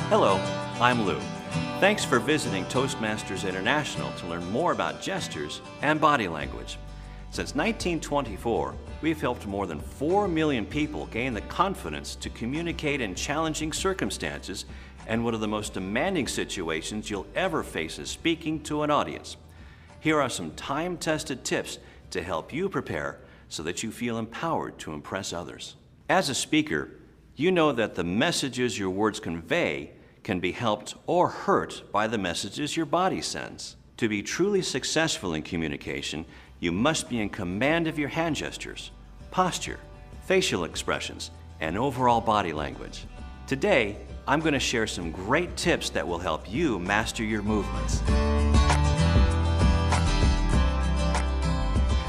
Hello, I'm Lou. Thanks for visiting Toastmasters International to learn more about gestures and body language. Since 1924, we've helped more than 4 million people gain the confidence to communicate in challenging circumstances and one of the most demanding situations you'll ever face is speaking to an audience. Here are some time-tested tips to help you prepare so that you feel empowered to impress others. As a speaker, you know that the messages your words convey can be helped or hurt by the messages your body sends. To be truly successful in communication, you must be in command of your hand gestures, posture, facial expressions, and overall body language. Today, I'm going to share some great tips that will help you master your movements.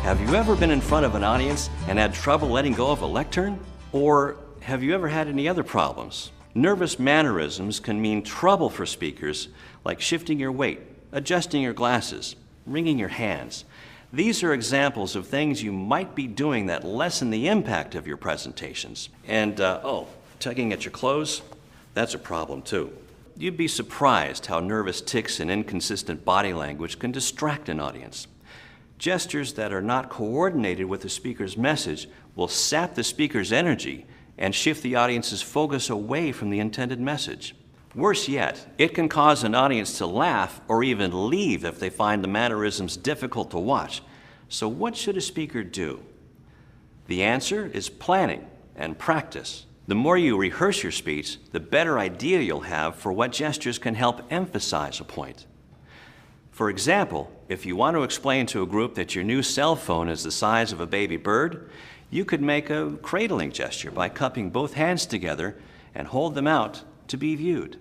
Have you ever been in front of an audience and had trouble letting go of a lectern? Or have you ever had any other problems? Nervous mannerisms can mean trouble for speakers, like shifting your weight, adjusting your glasses, wringing your hands. These are examples of things you might be doing that lessen the impact of your presentations. And, tugging at your clothes, that's a problem too. You'd be surprised how nervous tics and inconsistent body language can distract an audience. Gestures that are not coordinated with the speaker's message will sap the speaker's energy and shift the audience's focus away from the intended message. Worse yet, it can cause an audience to laugh or even leave if they find the mannerisms difficult to watch. So what should a speaker do? The answer is planning and practice. The more you rehearse your speech, the better idea you'll have for what gestures can help emphasize a point. For example, if you want to explain to a group that your new cell phone is the size of a baby bird, you could make a cradling gesture by cupping both hands together and hold them out to be viewed.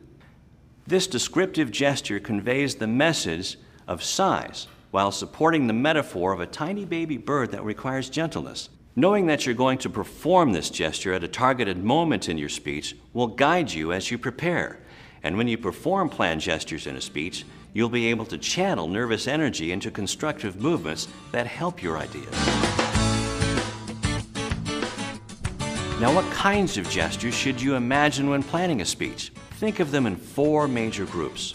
This descriptive gesture conveys the message of size while supporting the metaphor of a tiny baby bird that requires gentleness. Knowing that you're going to perform this gesture at a targeted moment in your speech will guide you as you prepare. And when you perform planned gestures in a speech, you'll be able to channel nervous energy into constructive movements that help your ideas. Now, what kinds of gestures should you imagine when planning a speech? Think of them in 4 major groups.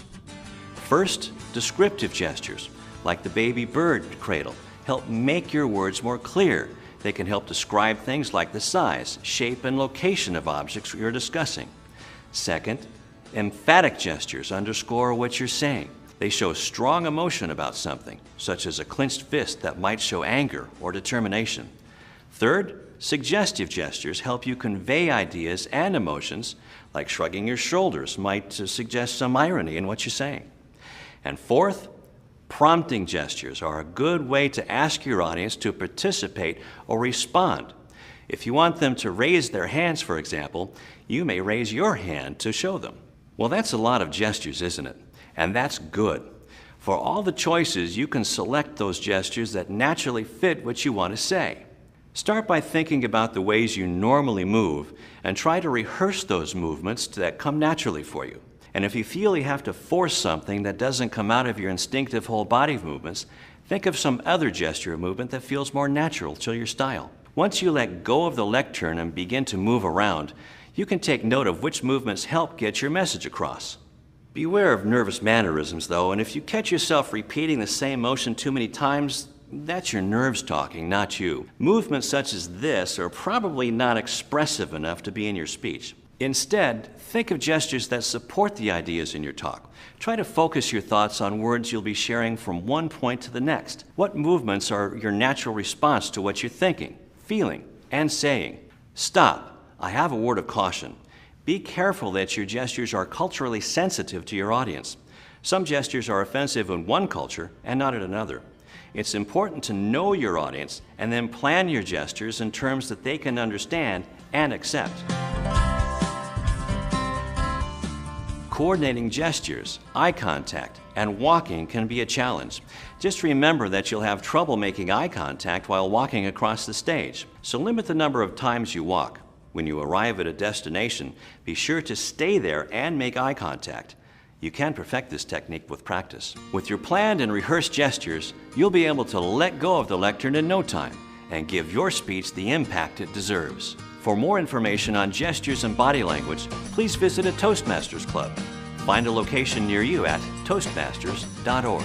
First, descriptive gestures, like the baby bird cradle, help make your words more clear. They can help describe things like the size, shape, and location of objects you're discussing. Second, emphatic gestures underscore what you're saying. They show strong emotion about something, such as a clenched fist that might show anger or determination. Third, suggestive gestures help you convey ideas and emotions, like shrugging your shoulders might suggest some irony in what you're saying. And fourth, prompting gestures are a good way to ask your audience to participate or respond. If you want them to raise their hands, for example, you may raise your hand to show them. Well, that's a lot of gestures, isn't it? And that's good. For all the choices, you can select those gestures that naturally fit what you want to say. Start by thinking about the ways you normally move and try to rehearse those movements that come naturally for you. And if you feel you have to force something that doesn't come out of your instinctive whole body movements, think of some other gesture or movement that feels more natural to your style. Once you let go of the lectern and begin to move around, you can take note of which movements help get your message across. Beware of nervous mannerisms, though, and if you catch yourself repeating the same motion too many times, that's your nerves talking, not you. Movements such as this are probably not expressive enough to be in your speech. Instead, think of gestures that support the ideas in your talk. Try to focus your thoughts on words you'll be sharing from one point to the next. What movements are your natural response to what you're thinking, feeling, and saying? Stop. I have a word of caution. Be careful that your gestures are culturally sensitive to your audience. Some gestures are offensive in one culture and not in another. It's important to know your audience and then plan your gestures in terms that they can understand and accept. Coordinating gestures, eye contact, and walking can be a challenge. Just remember that you'll have trouble making eye contact while walking across the stage, so limit the number of times you walk. When you arrive at a destination, be sure to stay there and make eye contact. You can perfect this technique with practice. With your planned and rehearsed gestures, you'll be able to let go of the lectern in no time and give your speech the impact it deserves. For more information on gestures and body language, please visit a Toastmasters Club. Find a location near you at toastmasters.org.